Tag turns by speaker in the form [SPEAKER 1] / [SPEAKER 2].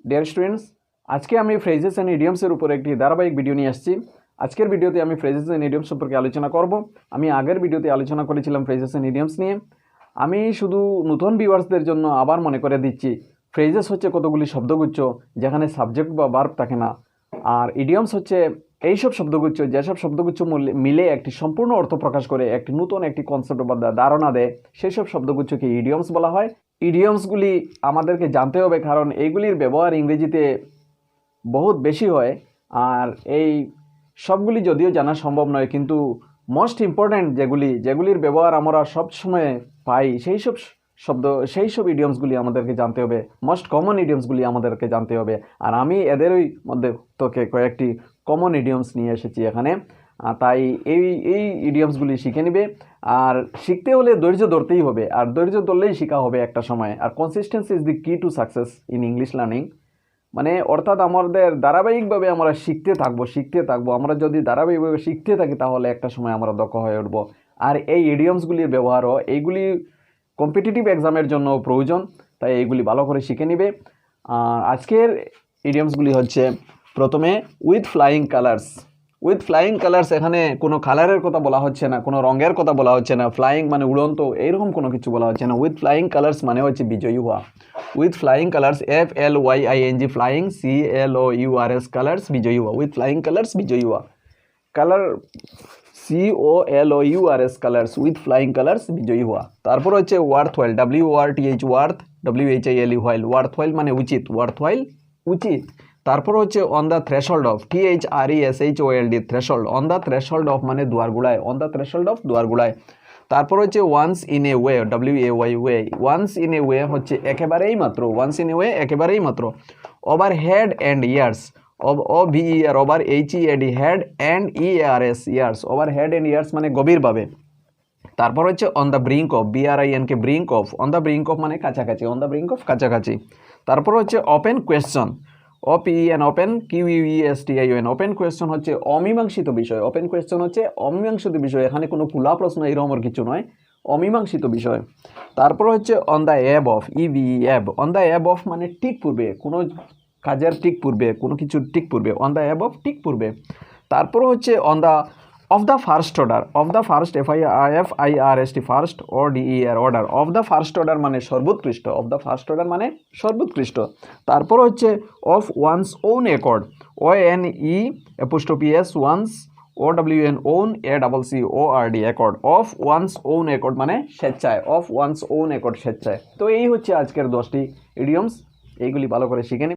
[SPEAKER 1] Dear students, আজকে আমি phrases and ইডিয়মসের উপর একটি ধারাবাহিক ভিডিও নিয়ে আসছি। আজকের ভিডিওতে আমি ফ্রেজেস অ্যান্ড ইডিয়মস সম্পর্কে আলোচনা করব। আমি আগের ভিডিওতে আলোচনা করেছিলাম ফ্রেজেস অ্যান্ড ইডিয়মস নিয়ে। আমি শুধু নতুন ভিউয়ার্সদের জন্য আবার মনে করে দিচ্ছি, ফ্রেজেস হচ্ছে কতগুলি শব্দগুচ্ছ যেখানে সাবজেক্ট বা ভার্ব থাকে না, আর ইডিয়মস হচ্ছে এইসব শব্দগুচ্ছ যেসব শব্দগুচ্ছ মিলে একটি সম্পূর্ণ অর্থ প্রকাশ করে, একটি নতুন একটি কনসেপ্ট বা ধারণা দেয়, সেই সব শব্দগুচ্ছকে ইডিয়মস বলা হয়। ইডিয়মসগুলি আমাদেরকে জানতে হবে, কারণ এইগুলির ব্যবহার ইংরেজিতে বহুত বেশি হয়। আর এই সবগুলি যদিও জানা সম্ভব নয়, কিন্তু মোস্ট ইম্পর্ট্যান্ট যেগুলির ব্যবহার আমরা সবসময় পাই, সেই সব ইডিয়মসগুলি আমাদেরকে জানতে হবে। মোস্ট কমন ইডিয়মসগুলি আমাদেরকে জানতে হবে। আর আমি এদেরই মধ্যে তোকে কয়েকটি কমন ইডিয়মস নিয়ে এসেছি এখানে। তাই এই ইডিয়মসগুলি শিখে নিবে। আর শিখতে হলে ধৈর্য ধরতেই হবে, আর ধৈর্য ধরলেই শেখা হবে একটা সময়। আর কনসিস্টেন্সি ইজ দি কি to success in English learning. মানে অর্থাৎ আমাদের ধারাবাহিকভাবে আমরা শিখতে থাকবো। আমরা যদি ধারাবাহিকভাবে শিখতে থাকি তাহলে একটা সময় আমরা দক্ষ হয়ে উঠবো। আর এই ইডিয়মসগুলির ব্যবহারও এইগুলি কম্পিটিটিভ এক্সামের জন্য প্রয়োজন, তাই এইগুলি ভালো করে শিখে নিবে। আর আজকের ইডিয়মসগুলি হচ্ছে, প্রথমে with flying colours. With flying colours, এখানে কোনো কালারের কথা বলা হচ্ছে না, কোনো রঙের কথা বলা হচ্ছে না। ফ্লাইং মানে উড়ন্ত, এইরকম কোনো কিছু বলা হচ্ছে না। উইথ ফ্লাইং কালার্স মানে হচ্ছে বিজয়ী হওয়া। With flying colours, FLYING, flying, CLOURS, colours, বিজয়ী হওয়া। উইথ ফ্লাইং কালার্স, বিজয়ী হওয়া। Colour, COLOURS, colours, with flying colours, বিজয়ী হওয়া। তারপর হচ্ছে ওয়ার্থ ওয়াইল, WORTH, worth, WHILE, while. Worth ওয়াইল মানে উচিত, ওয়ার্থ ওয়াইল উচিত। তারপর হচ্ছে on the threshold of, THRESHOLD, threshold. On the threshold of মানে দুয়ারগুড়ায়, অন দ্য থ্রেশহোল্ড অফ, দুয়ারগুড়ায়। তারপর হচ্ছে once in a way, WAY, way. Once in a way হচ্ছে একেবারেই মাত্র, ওয়ান্স ইন এ ওয়ে একেবারেই মাত্র। Over head and years, OVER, over HEAD, head and EARS, years. Over head and years মানে গভীরভাবে। তারপর হচ্ছে on the brink of, BRINK, brink of. On the brink of মানে কাছাকাছি, অন দ্য ব্রিঙ্ক অফ কাছাকাছি। তারপর হচ্ছে open question, OPEN, open, QUESTION। Open question হচ্ছে অমীমাংসিত বিষয়। ওপেন কোয়েশ্চন হচ্ছে অমীমাংসিত বিষয়, এখানে কোনো খোলা প্রশ্ন এরকম কিছু নয়, অমীমাংসিত বিষয়। তারপর হচ্ছে on the ab of, EVE, on the ab of মানে ঠিক পূর্বে, কোনো কাজের ঠিক পূর্বে, কোনো কিছুর ঠিক পূর্বে। অন দ্য অ্যাব অফ, ঠিক পূর্বে। তারপর হচ্ছে on the of the first order, of the first, FIRST, first, ORDER, order. Of the first order মানে সর্বোৎকৃষ্ট, অফ দ্য ফার্স্ট অর্ডার মানে সর্বোৎকৃষ্ট। তারপর হচ্ছে of one's own accord, ONE', one's, OWN, own, ACCORD, accord. Of one's own accord মানে স্বেচ্ছায়, of one's own accord, স্বেচ্ছায়। তো এই হচ্ছে আজকের 10টি ইডিয়মস, এইগুলি ভালো করে শিখে নিন।